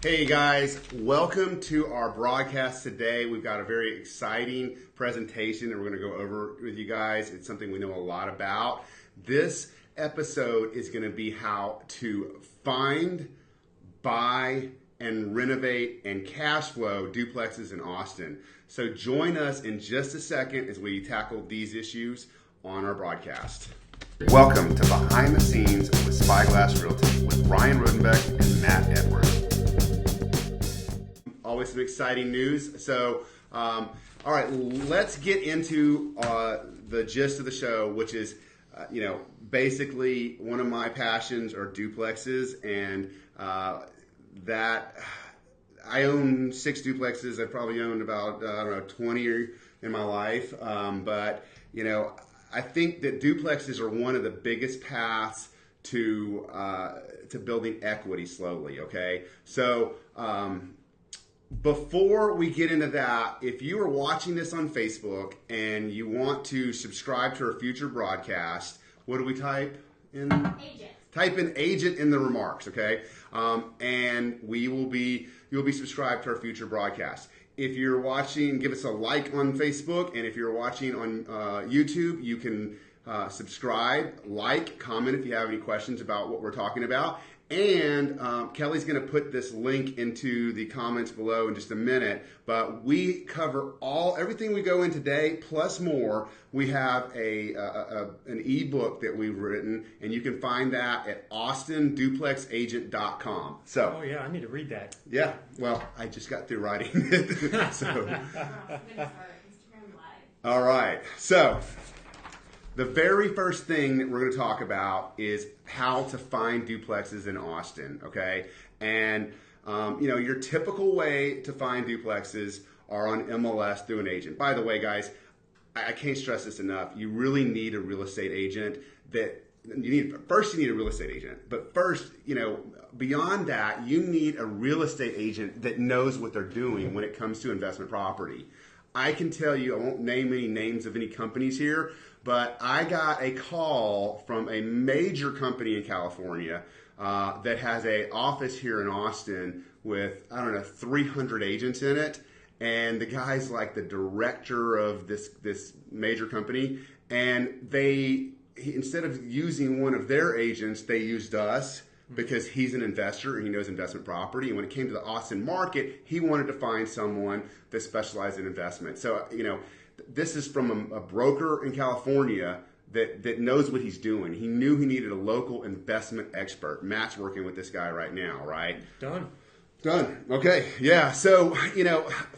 Hey guys, welcome to our broadcast today. We've got a very exciting presentation that we're going to go over with you guys. It's something we know a lot about. This episode is going to be how to find, buy, and renovate and cash flow duplexes in Austin. So join us in just a second as we tackle these issues on our broadcast. Welcome to Behind the Scenes with SpyglassRealty with Ryan Rodenbeck and Matt Edwards. Always some exciting news. So, all right, let's get into the gist of the show, which is, basically one of my passions are duplexes, and that I own 6 duplexes. I've probably owned about 20 in my life, but I think that duplexes are one of the biggest paths to building equity slowly. Okay, so. Before we get into that, if you are watching this on Facebook and you want to subscribe to our future broadcast, what do we type in? Agent. Type in agent in the remarks, okay? And you'll be subscribed to our future broadcast. If you're watching, give us a like on Facebook, and if you're watching on YouTube, you can subscribe, like, comment if you have any questions about what we're talking about. And Kelly's going to put this link into the comments below in just a minute. But we cover everything we go in today, plus more. We have an ebook that we've written, and you can find that at austinduplexagent.com. So, oh yeah, I need to read that. Yeah, well, I just got through writing it. So, all right, so. The very first thing that we're going to talk about is how to find duplexes in Austin, okay? And, your typical way to find duplexes are on MLS through an agent. By the way, guys, I can't stress this enough. You really need a real estate agent you need a real estate agent. But first, beyond that, you need a real estate agent that knows what they're doing when it comes to investment property. I can tell you, I won't name any names of any companies here, but I got a call from a major company in California that has an office here in Austin with, 300 agents in it. And the guy's like the director of this major company. And instead of using one of their agents, they used us because he's an investor and he knows investment property. And when it came to the Austin market, he wanted to find someone that specialized in investment. So, this is from a broker in California that knows what he's doing. He knew he needed a local investment expert. Matt's working with this guy right now, right? Done. Okay. Yeah. So,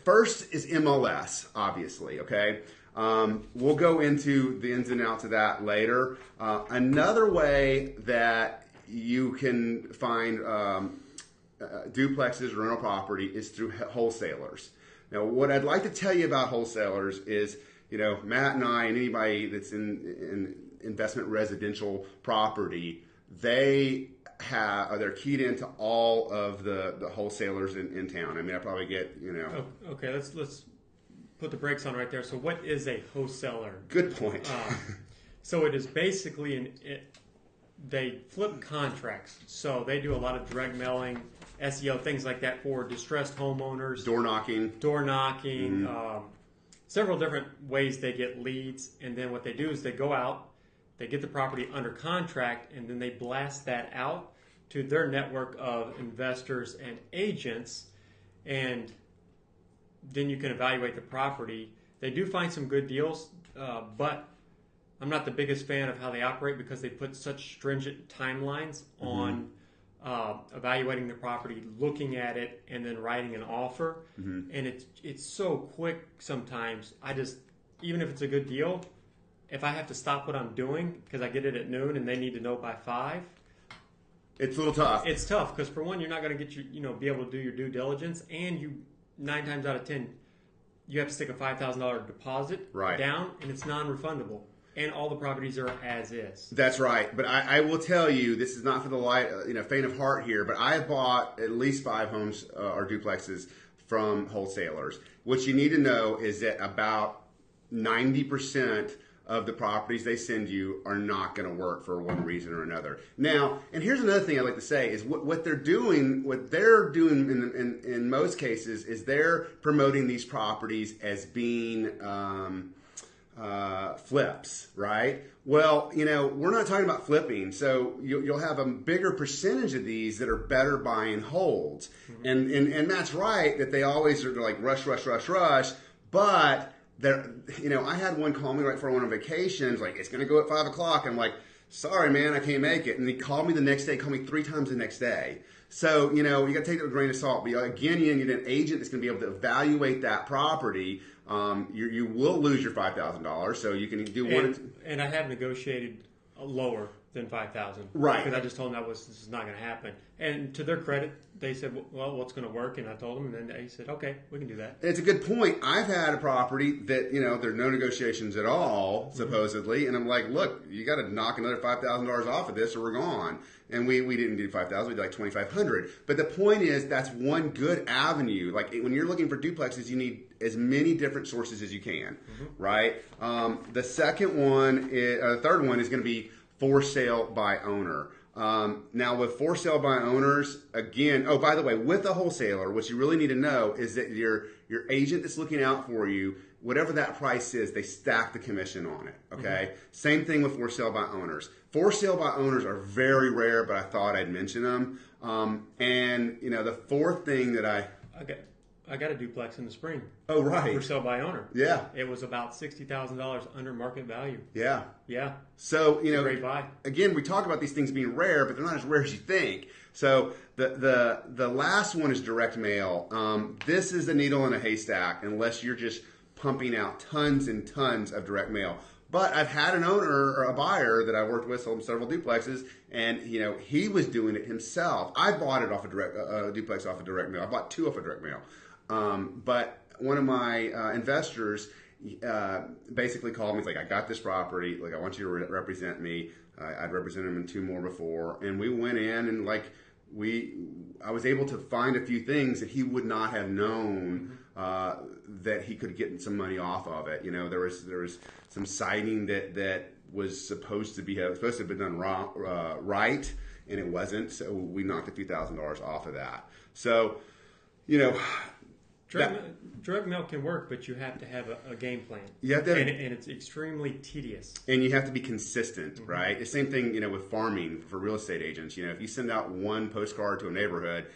first is MLS, obviously. Okay. We'll go into the ins and outs of that later. Another way that you can find duplexes or rental property is through wholesalers. Now, what I'd like to tell you about wholesalers is, Matt and I and anybody that's in investment residential property, they're keyed into all of the wholesalers in town. I mean, I probably get, Oh, okay, let's put the brakes on right there. So what is a wholesaler? Good point. So it is basically they flip contracts. So they do a lot of direct mailing, SEO, things like that for distressed homeowners. Door knocking. Several different ways they get leads. And then what they do is they go out, they get the property under contract, and then they blast that out to their network of investors and agents. And then you can evaluate the property. They do find some good deals, but I'm not the biggest fan of how they operate because they put such stringent timelines on evaluating the property, looking at it, and then writing an offer. And it's so quick sometimes. Even if it's a good deal, if I have to stop what I'm doing because I get it at noon and they need to know by 5, it's a little tough. It's tough because for one, you're not going to get be able to do your due diligence, and 9 times out of 10, you have to stick a $5,000 deposit down, and it's non-refundable. And all the properties are as is. That's right. But I will tell you, this is not for the faint of heart here, but I have bought at least 5 homes or duplexes from wholesalers. What you need to know is that about 90% of the properties they send you are not going to work for one reason or another. Now, and here's another thing I'd like to say is what they're doing in most cases is they're promoting these properties as being flips, right? Well, we're not talking about flipping, so you'll have a bigger percentage of these that are better buy and holds, and that's right that they always are like rush, but I had one call me right before I went on vacation. It's like, it's going to go at 5 o'clock. I'm like, sorry, man, I can't make it. And he called me the next day, called me 3 times the next day. So, you got to take that with a grain of salt. But again, you need an agent that's going to be able to evaluate that property. You will lose your $5,000. So you can do one. And I have negotiated lower than $5,000. Right. Because I just told them this is not going to happen. And to their credit, they said, well, what's going to work? And I told them, and then they said, okay, we can do that. It's a good point. I've had a property that, there are no negotiations at all, supposedly. And I'm like, look, you got to knock another $5,000 off of this or we're gone. And we didn't do 5,000, we did like 2,500. But the point is, that's one good avenue. Like when you're looking for duplexes, you need as many different sources as you can, right? The third one is going to be for sale by owner. Now with for sale by owners, again, oh, by the way, with a wholesaler, what you really need to know is that your agent that's looking out for you, whatever that price is, they stack the commission on it, okay? Same thing with for sale by owners. For sale by owners are very rare, but I thought I'd mention them. And, the fourth thing that I got a duplex in the spring. Oh, right. For sale by owner. Yeah. It was about $60,000 under market value. Yeah. Yeah. So, great buy. Again, we talk about these things being rare, but they're not as rare as you think. So the last one is direct mail. This is a needle in a haystack unless you're just pumping out tons and tons of direct mail. But I've had an owner or a buyer that I worked with, sold him several duplexes, and he was doing it himself. I bought it off a duplex off of direct mail. I bought 2 off of direct mail. But one of my investors basically called me. He's like, I got this property. Like, I want you to represent me. I'd represented him in 2 more before. And we went in and I was able to find a few things that he would not have known that he could get some money off of it. There was some siding that was supposed to have been done right, and it wasn't. So we knocked a few $1,000s off of that. So, Direct mail can work, but you have to have a game plan. You have to, and it's extremely tedious. And you have to be consistent, right? The same thing, with farming for real estate agents. If you send out one postcard to a neighborhood,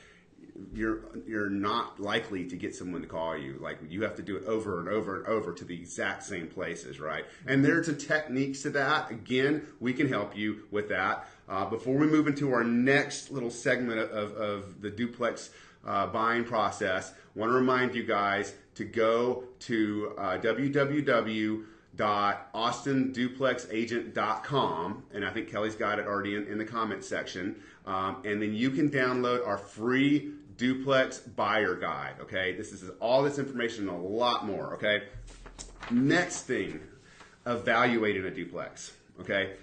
you're not likely to get someone to call you. Like, you have to do it over and over and over to the exact same places, right? And there's some techniques to that. Again, we can help you with that. Before we move into our next little segment of the duplex buying process, I want to remind you guys to go to www.austinduplexagent.com, and I think Kelly's got it already in the comment section, and then you can download our free duplex buyer guide, okay? This is all this information and a lot more, okay? Next thing, evaluating a duplex, okay?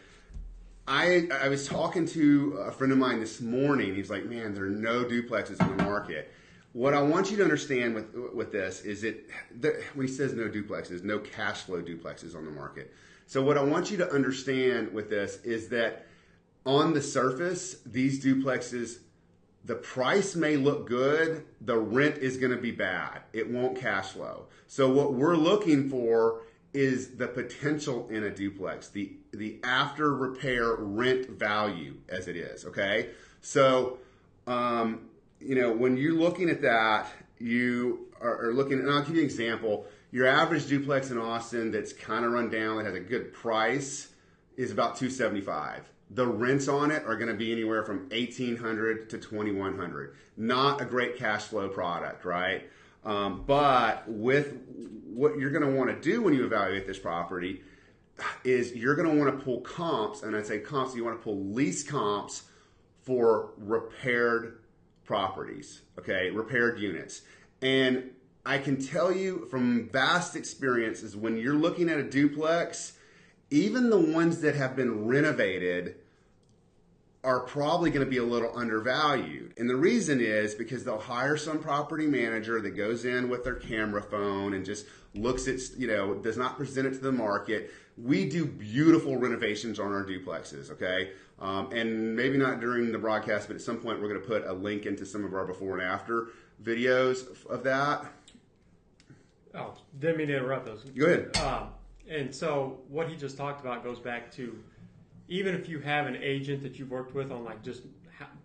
I was talking to a friend of mine this morning. He's like, man, there are no duplexes in the market. What I want you to understand with this is when he says no duplexes, no cash flow duplexes on the market. So what I want you to understand with this is that on the surface, these duplexes, the price may look good, the rent is going to be bad. It won't cash flow. So what we're looking for is the potential in a duplex, the after repair rent value as it is, okay? So, when you're looking at that, you are looking, and I'll give you an example. Your average duplex in Austin that's kind of run down, that has a good price, is about $275. The rents on it are going to be anywhere from $1,800 to $2,100. Not a great cash flow product, right? But with what you're going to want to do when you evaluate this property is you're going to want to pull comps, and I'd say comps, you want to pull lease comps for repaired properties, okay, repaired units. And I can tell you from vast experiences, when you're looking at a duplex, even the ones that have been renovated are probably going to be a little undervalued. And the reason is because they'll hire some property manager that goes in with their camera phone and just looks at, does not present it to the market. We do beautiful renovations on our duplexes, okay? And maybe not during the broadcast, but at some point we're going to put a link into some of our before and after videos of that. Oh, didn't mean to interrupt those. Go ahead. And so what he just talked about goes back to, even if you have an agent that you've worked with on like just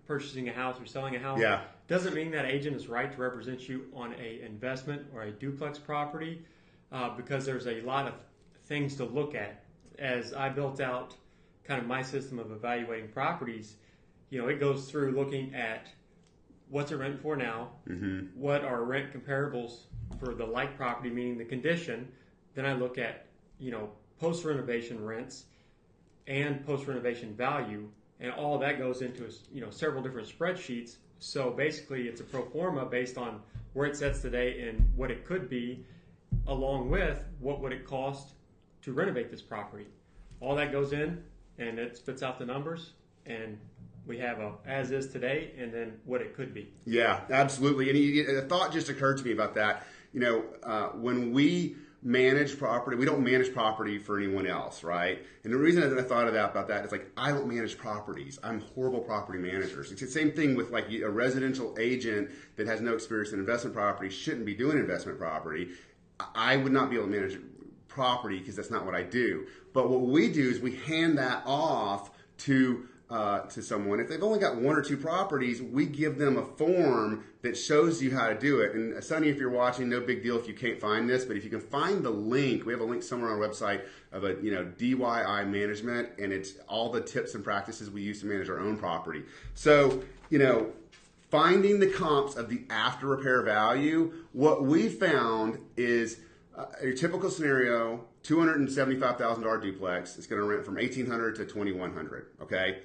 purchasing a house or selling a house, doesn't mean that agent is right to represent you on a investment or a duplex property, because there's a lot of things to look at. As I built out kind of my system of evaluating properties, it goes through looking at what's it renting for now, what are rent comparables for the like property, meaning the condition. Then I look at, post-renovation rents and post-renovation value, and all of that goes into several different spreadsheets. So basically it's a pro forma based on where it sits today and what it could be, along with what would it cost to renovate this property. All that goes in and it spits out the numbers, and we have a as is today and then what it could be. Yeah, absolutely. And a thought just occurred to me about that. When we manage property, we don't manage property for anyone else, right? And the reason that I thought about that is like, I don't manage properties. I'm horrible property managers. It's the same thing with like a residential agent that has no experience in investment property shouldn't be doing investment property. I would not be able to manage property because that's not what I do. But what we do is we hand that off to someone. If they've only got one or two properties, we give them a form that shows you how to do it. And Sonny, if you're watching, no big deal if you can't find this, but if you can find the link, we have a link somewhere on our website of a DIY management, and it's all the tips and practices we use to manage our own property. So, finding the comps of the after repair value, what we found is a typical scenario, $275,000 duplex is going to rent from $1,800 to $2,100, okay?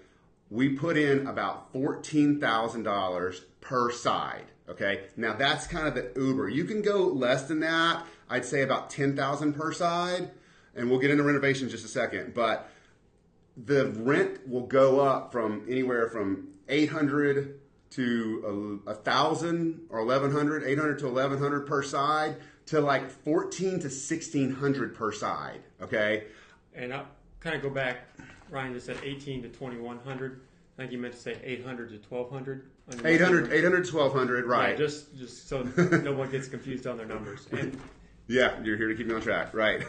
We put in about $14,000 per side, okay? Now that's kind of the uber. You can go less than that. I'd say about $10,000 per side, and we'll get into renovation in just a second, but the rent will go up from anywhere from $800 to $1,000 or $1,100, $800 to $1,100 per side, to like $1,400 to $1,600 per side, okay? And I'll kind of go back, Ryan just said $1,800 to $2,100. I think you meant to say $800 to $1,200. $800 to $1,200, right. Yeah, just so no one gets confused on their numbers. And yeah, you're here to keep me on track, right.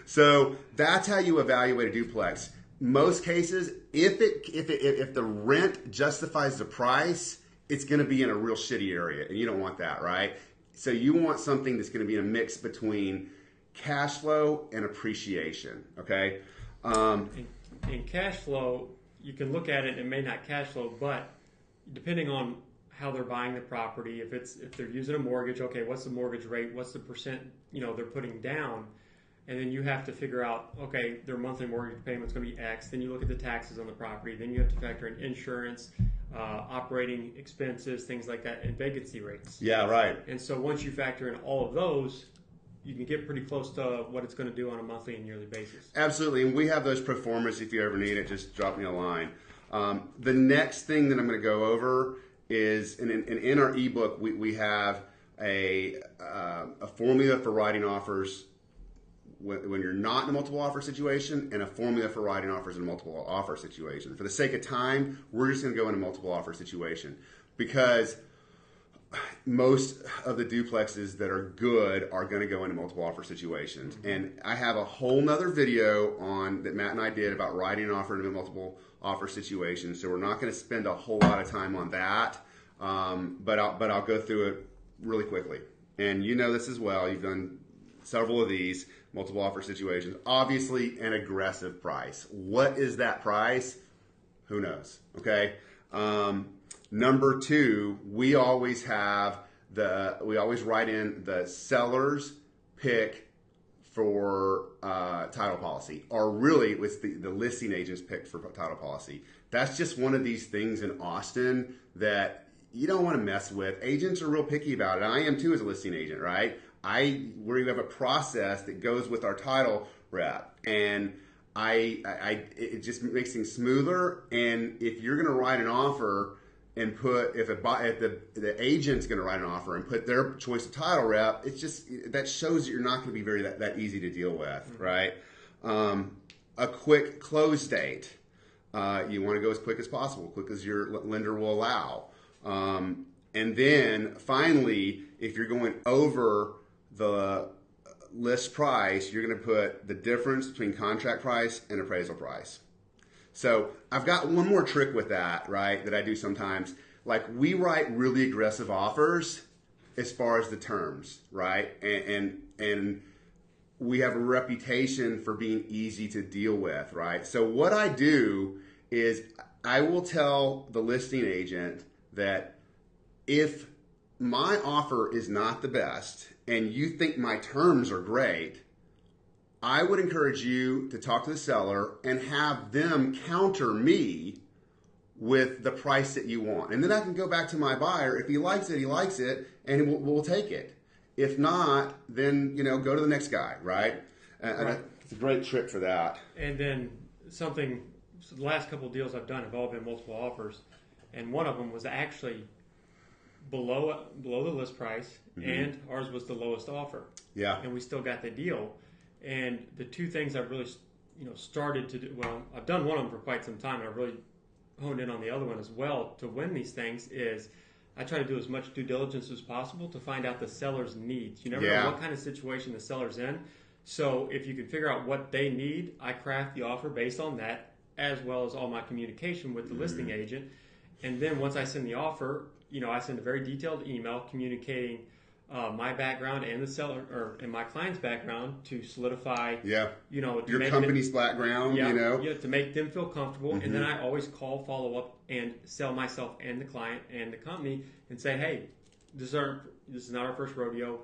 So that's how you evaluate a duplex. Most cases, if the rent justifies the price, it's going to be in a real shitty area, and you don't want that, right? So you want something that's going to be a mix between cash flow and appreciation, okay? In cash flow, you can look at it and it may not cash flow, but depending on how they're buying the property, if they're using a mortgage, okay, what's the mortgage rate? What's the percent they're putting down? And then you have to figure out, okay, their monthly mortgage payment's going to be X. Then you look at the taxes on the property. Then you have to factor in insurance, operating expenses, things like that, and vacancy rates. Yeah, right. And so once you factor in all of those, you can get pretty close to what it's going to do on a monthly and yearly basis. Absolutely, and we have those pro formas. If you ever need it, just drop me a line. The next thing that I'm going to go over is, and in our ebook, we have a formula for writing offers when you're not in a multiple offer situation, and a formula for writing offers in a multiple offer situation. For the sake of time, we're just going to go in a multiple offer situation because most of the duplexes that are good are going to go into multiple offer situations. And I have a whole nother video that Matt and I did about writing an offer in a multiple offer situation. So we're not going to spend a whole lot of time on that, but I'll go through it really quickly. And you know this as well. You've done several of these multiple offer situations. Obviously, an aggressive price. What is that price? Who knows? Okay. Number two, we always write in the seller's pick for title policy, or really it's the listing agent's pick for title policy. That's just one of these things in Austin that you don't want to mess with. Agents are real picky about it. I am too as a listing agent, right? We have a process that goes with our title rep, and it just makes things smoother. And if you're going to write an offer and put, if the agent's going to write an offer and put their choice of title rep, it's just, that shows that you're not going to be very that easy to deal with, right? A quick close date. You want to go as quick as possible, quick as your lender will allow. And then finally, if you're going over the list price, you're going to put the difference between contract price and appraisal price. So I've got one more trick with that, right, that I do sometimes. Like, we write really aggressive offers as far as the terms, right? And we have a reputation for being easy to deal with, right? So what I do is I will tell the listing agent that if my offer is not the best and you think my terms are great, I would encourage you to talk to the seller and have them counter me with the price that you want. And then I can go back to my buyer. If he likes it, and we'll take it. If not, then, go to the next guy, right? And it's a great trick for that. And then so the last couple of deals I've done have all been multiple offers. And one of them was actually below the list price, and ours was the lowest offer. Yeah. And we still got the deal. And the two things I've really, started to do, well, I've done one of them for quite some time, and I've really honed in on the other one as well to win these things, is I try to do as much due diligence as possible to find out the seller's needs. You never know what kind of situation the seller's in. So if you can figure out what they need, I craft the offer based on that, as well as all my communication with the listing agent. And then once I send the offer, I send a very detailed email communicating my background and the seller and my client's background to solidify, your company's background, to make them feel comfortable. And then I always follow up and sell myself and the client and the company and say, hey, this is not our first rodeo,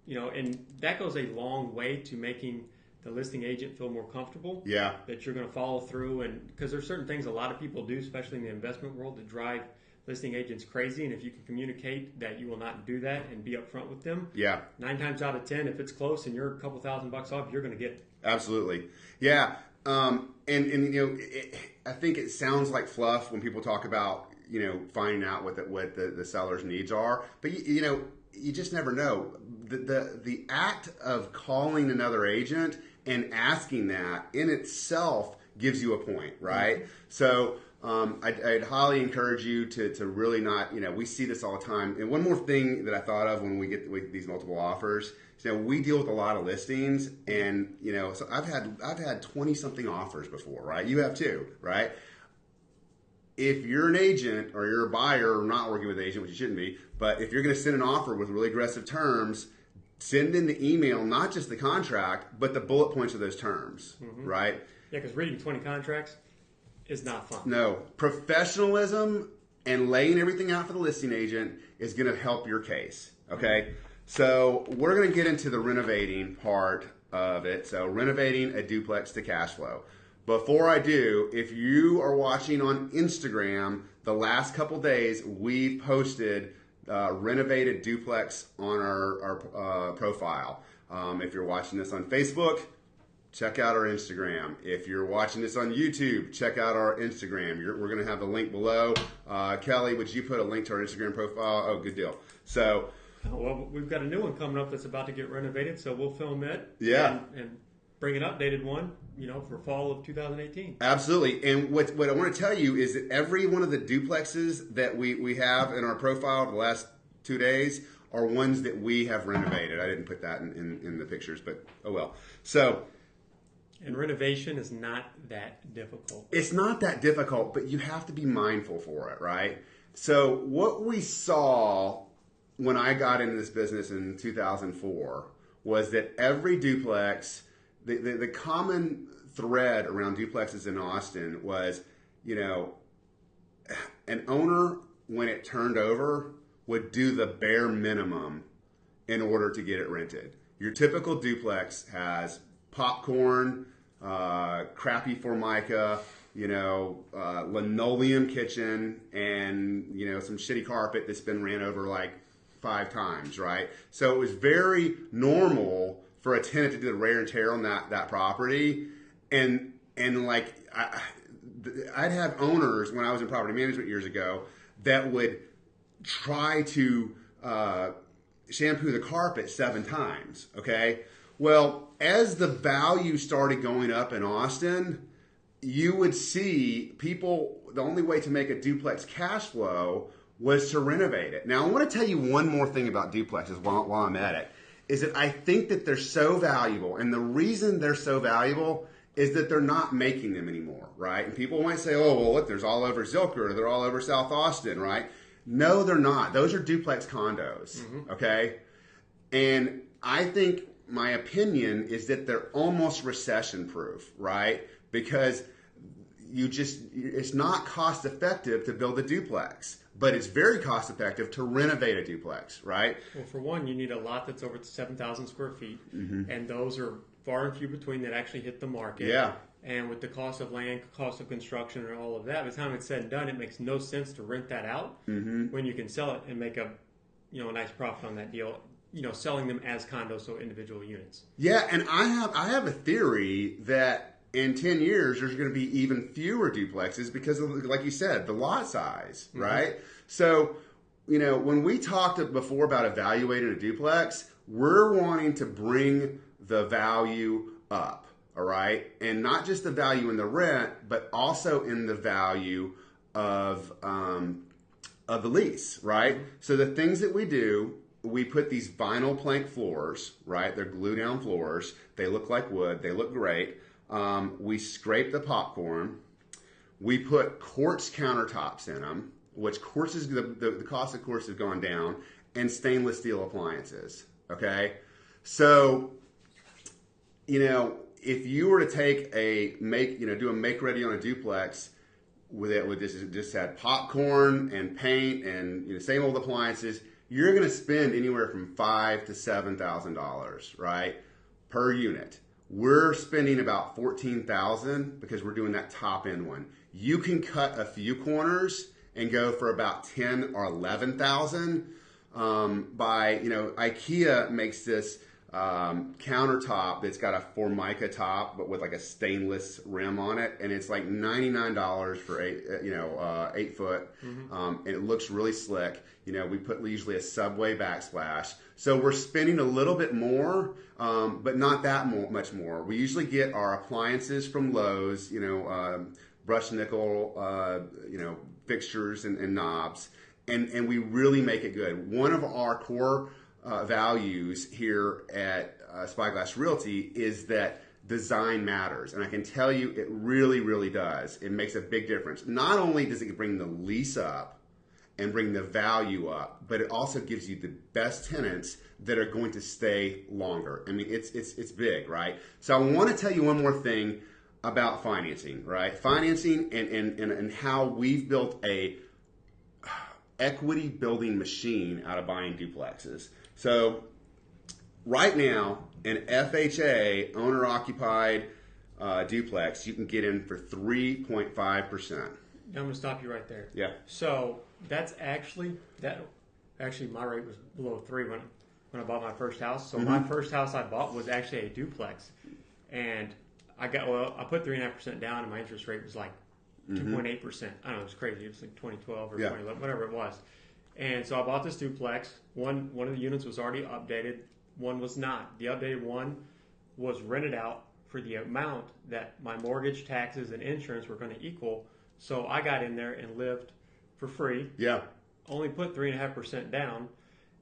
and that goes a long way to making the listing agent feel more comfortable. Yeah, that you're going to follow through, and because there's certain things a lot of people do, especially in the investment world, that drive listing agents crazy. And if you can communicate that you will not do that and be upfront with them, 9 times out of 10, if it's close and you're a couple $1,000 off, you're going to get it. Absolutely, yeah. I think it sounds like fluff when people talk about finding out what the seller's needs are, but you just never know. The act of calling another agent and asking that in itself gives you a point, right? So I'd highly encourage you to really not, we see this all the time. And one more thing that I thought of when we get these multiple offers, we deal with a lot of listings, and so I've had 20 something offers before, right? You have too, right? If you're an agent or you're a buyer or not working with an agent, which you shouldn't be, but if you're going to send an offer with really aggressive terms, send in the email, not just the contract, but the bullet points of those terms, right? Yeah, because reading 20 contracts is not fun. No. Professionalism and laying everything out for the listing agent is going to help your case, okay? So we're going to get into the renovating part of it. So renovating a duplex to cash flow. Before I do, if you are watching on Instagram, the last couple days we've posted renovated duplex on our profile. If you're watching this on Facebook, check out our Instagram. If you're watching this on YouTube, check out our Instagram. We're going to have the link below. Kelly, would you put a link to our Instagram profile? Oh, good deal. So, well, we've got a new one coming up that's about to get renovated, so we'll film it. Yeah. And bring an updated one, for fall of 2018. Absolutely. And what I want to tell you is that every one of the duplexes that we have in our profile the last 2 days are ones that we have renovated. I didn't put that in the pictures, but oh well. So, and renovation is not that difficult. It's not that difficult, but you have to be mindful for it, right? So what we saw when I got into this business in 2004 was that every duplex, the common thread around duplexes in Austin was, an owner, when it turned over, would do the bare minimum in order to get it rented. Your typical duplex has popcorn, crappy Formica, linoleum kitchen, and some shitty carpet that's been ran over like 5 times, right? So it was very normal for a tenant to do the wear and tear on that property, and and like I'd have owners when I was in property management years ago that would try to shampoo the carpet 7 times. Okay, well, as the value started going up in Austin, you would see people. The only way to make a duplex cash flow was to renovate it. Now, I want to tell you one more thing about duplexes while I'm at it. Is that I think that they're so valuable, and the reason they're so valuable is that they're not making them anymore, right? And people might say, oh, well, look, there's all over Zilker, they're all over South Austin, right? No, they're not. Those are duplex condos, okay? And I think my opinion is that they're almost recession-proof, right? Because it's not cost effective to build a duplex, but it's very cost effective to renovate a duplex, right? Well, for one, you need a lot that's over 7,000 square feet, and those are far and few between that actually hit the market. Yeah. And with the cost of land, cost of construction, and all of that, by the time it's said and done, it makes no sense to rent that out when you can sell it and make a nice profit on that deal. Selling them as condos, so individual units. Yeah, and I have a theory that in 10 years, there's going to be even fewer duplexes because of, like you said, the lot size, right? So, when we talked before about evaluating a duplex, we're wanting to bring the value up, all right? And not just the value in the rent, but also in the value of the lease, right? So the things that we do, we put these vinyl plank floors, right? They're glue down floors. They look like wood. They look great. We scrape the popcorn. We put quartz countertops in them, which quartz is the cost of quartz has gone down, and stainless steel appliances. Okay, so if you were to take do a make ready on a duplex with just had popcorn and paint and same old appliances, you're going to spend anywhere from $5,000 to $7,000, right, per unit. We're spending about $14,000 because we're doing that top end one. You can cut a few corners and go for about $10,000 or $11,000. IKEA makes this countertop that's got a Formica top, but with like a stainless rim on it, and it's like $99 for 8 foot, and it looks really slick. We put usually a Subway backsplash, so we're spending a little bit more, but not that much more. We usually get our appliances from Lowe's, brushed nickel, fixtures and knobs, and we really make it good. One of our core values here at Spyglass Realty is that design matters, and I can tell you it really, really does. It makes a big difference. Not only does it bring the lease up and bring the value up, but it also gives you the best tenants that are going to stay longer. I mean, it's big, right? So I want to tell you one more thing about financing, right? Financing and how we've built a equity building machine out of buying duplexes. So right now, an FHA owner-occupied duplex, you can get in for 3.5%. I'm going to stop you right there. Yeah. So that's actually my rate was below 3 when I bought my first house. So my first house I bought was actually a duplex, and I put 3.5% down, and my interest rate was like 2.8%. I don't know, it was crazy. It was like 2012 or 2011, whatever it was. And so I bought this duplex. One of the units was already updated. One was not. The updated one was rented out for the amount that my mortgage, taxes, and insurance were going to equal. So I got in there and lived for free. Yeah. Only put 3.5% down.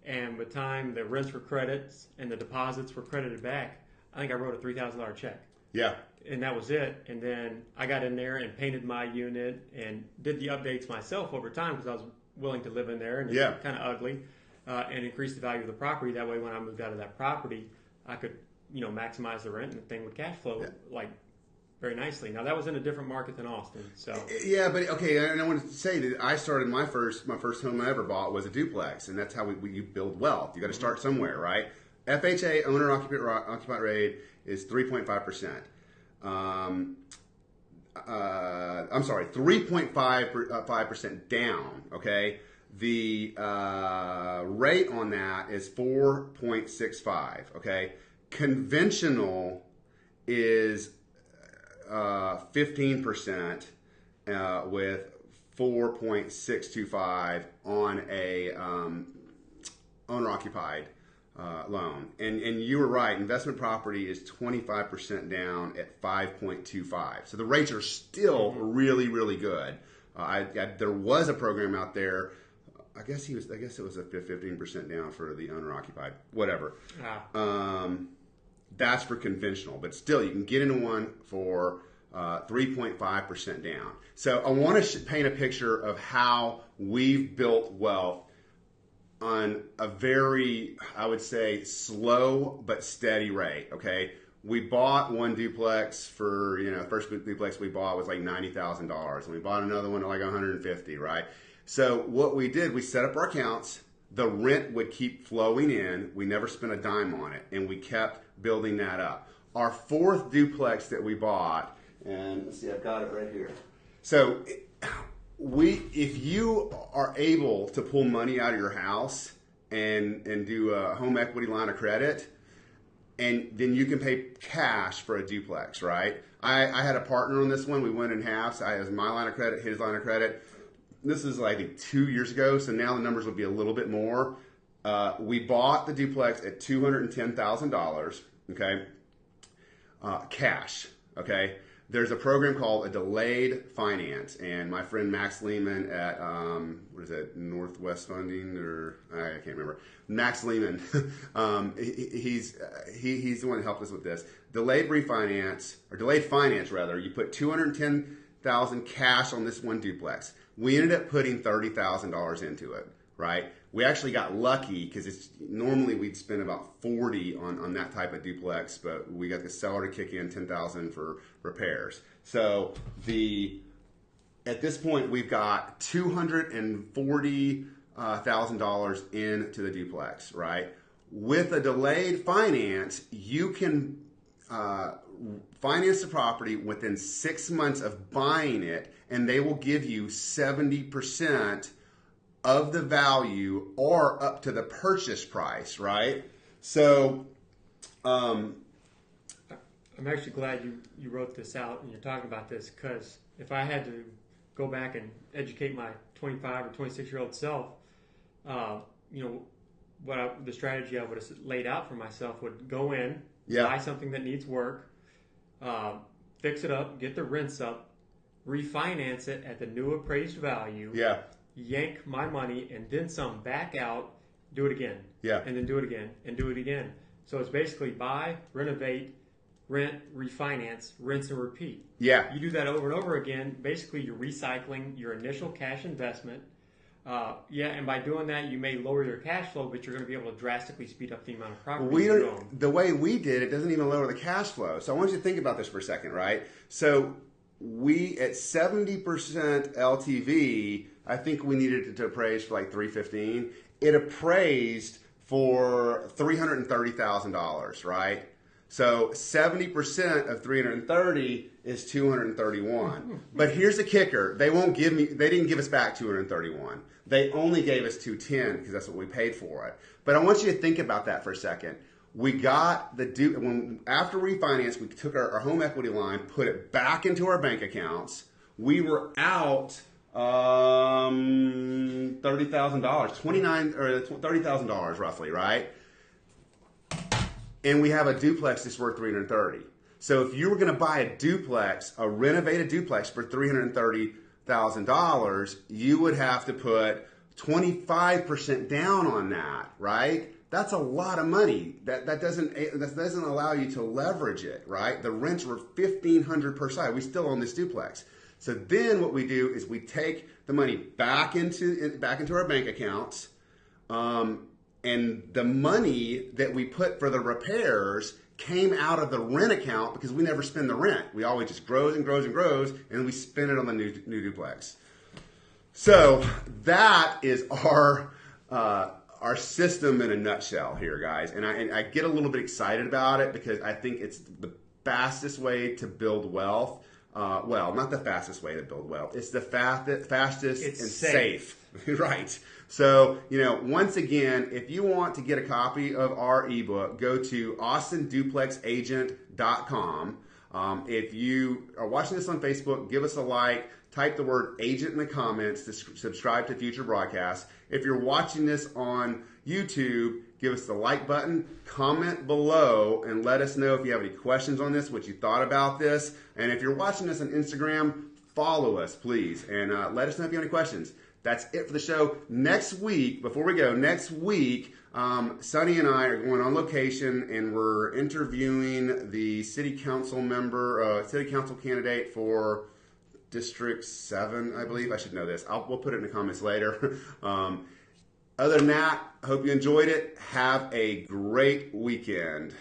And by the time the rents were credits and the deposits were credited back, I think I wrote a $3,000 check. Yeah. And that was it. And then I got in there and painted my unit and did the updates myself over time because I was willing to live in there, and it's kind of ugly, and increase the value of the property. That way, when I moved out of that property, I could, maximize the rent, and the thing would cash flow like very nicely. Now that was in a different market than Austin, so yeah. But okay, and I want to say that I started my first home I ever bought was a duplex, and that's how you build wealth. You got to start somewhere, right? FHA owner occupied rate is 3.5%. I'm sorry, 3.5% down, okay? The rate on that is 4.65, okay? Conventional is 15% with 4.625 on a owner-occupied loan. And you were right, investment property is 25% down at 5.25. So the rates are still really, really good. There was a program out there. I guess it was a 15% down for the owner-occupied, whatever. That's for conventional, but still you can get into one for 3.5% down. So I want to paint a picture of how we've built wealth on a very, I would say, slow but steady rate. Okay, we bought one duplex for, the first duplex we bought was like $90,000, and we bought another one at like $150,000, right? So what we did, we set up our accounts. The rent would keep flowing in. We never spent a dime on it, and we kept building that up. Our fourth duplex that we bought, and let's see, I've got it right here. So if you are able to pull money out of your house and do a home equity line of credit, and then you can pay cash for a duplex, right? I had a partner on this one. We went in halves. I was my line of credit, his line of credit. This is I think 2 years ago, so now the numbers would be a little bit more. We bought the duplex at $210,000, okay? Cash, okay? There's a program called a delayed finance, and my friend Max Lehman at Northwest Funding, or I can't remember. Max Lehman, he's the one who helped us with this. Delayed finance. You put $210,000 cash on this one duplex. We ended up putting $30,000 into it, right? We actually got lucky because normally we'd spend about $40,000 on that type of duplex, but we got the seller to kick in $10,000 for repairs. So at this point we've got $240,000 into the duplex, right? With a delayed finance, you can finance the property within 6 months of buying it, and they will give you 70% of the value or up to the purchase price, right? So I'm actually glad you wrote this out and you're talking about this, because if I had to go back and educate my 25 or 26-year-old self, the strategy I would have laid out for myself would go in, buy something that needs work, fix it up, get the rents up, refinance it at the new appraised value, yank my money and then some back out, do it again, and then do it again and do it again. So it's basically buy, renovate, rent, refinance, rinse and repeat. You do that over and over again. Basically, you're recycling your initial cash investment. And by doing that, you may lower your cash flow, but you're going to be able to drastically speed up the amount of property you own. The way we did it doesn't even lower the cash flow. So I want you to think about this for a second, right? So we, at 70% LTV, I think we needed it to appraise for like $315,000. It appraised for $330,000, right? So 70% of 330 is 231. But here's the kicker: they didn't give us back 231. They only gave us 210 because that's what we paid for it. But I want you to think about that for a second. We got after refinance, we took our home equity line, put it back into our bank accounts. We were out $30,000, $30,000 roughly, right? And we have a duplex that's worth $330,000. So if you were going to buy a duplex, a renovated duplex for $330,000, you would have to put 25% down on that, right? That's a lot of money. That doesn't allow you to leverage it, right? The rents were $1,500 per side. We still own this duplex. So then what we do is we take the money back into our bank accounts, and the money that we put for the repairs came out of the rent account because we never spend the rent. We always just grows and grows and grows, and we spend it on the new duplex. So that is our system in a nutshell here, guys. And I get a little bit excited about it because I think it's the fastest way to build wealth. Well, not the fastest way to build wealth. It's the fastest and safe. Right. So, once again, if you want to get a copy of our ebook, go to austinduplexagent.com. If you are watching this on Facebook, give us a like. Type the word agent in the comments to subscribe to future broadcasts. If you're watching this on YouTube, give us the like button, comment below, and let us know if you have any questions on this, what you thought about this. And if you're watching this on Instagram, follow us, please, and let us know if you have any questions. That's it for the show. Next week, before we go, Sonny and I are going on location, and we're interviewing the city council candidate for District 7, I believe. I should know this. We'll put it in the comments later. Other than that, I hope you enjoyed it. Have a great weekend.